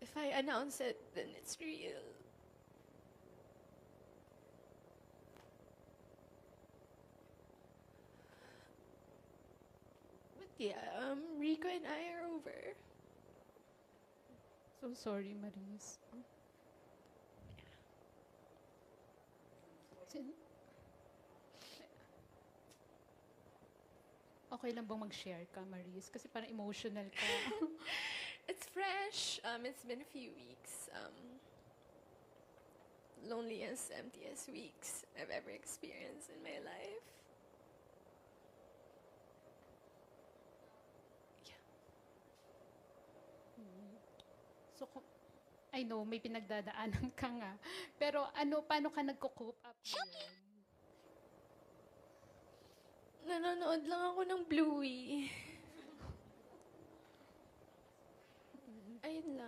If I announce it, then it's real. But yeah, Rico and I are over. So sorry, Maris. Sin- Okay lang bang mag-share ka, Maris? Kasi parang emotional ka. It's fresh. It's been a few weeks. Loneliest, emptiest weeks I've ever experienced in my life. Yeah. So, I know, may pinagdadaanan ka nga. Pero paano ka nagko-cope up ngayon? Nanonood lang ako ng Bluey. Ayun lang.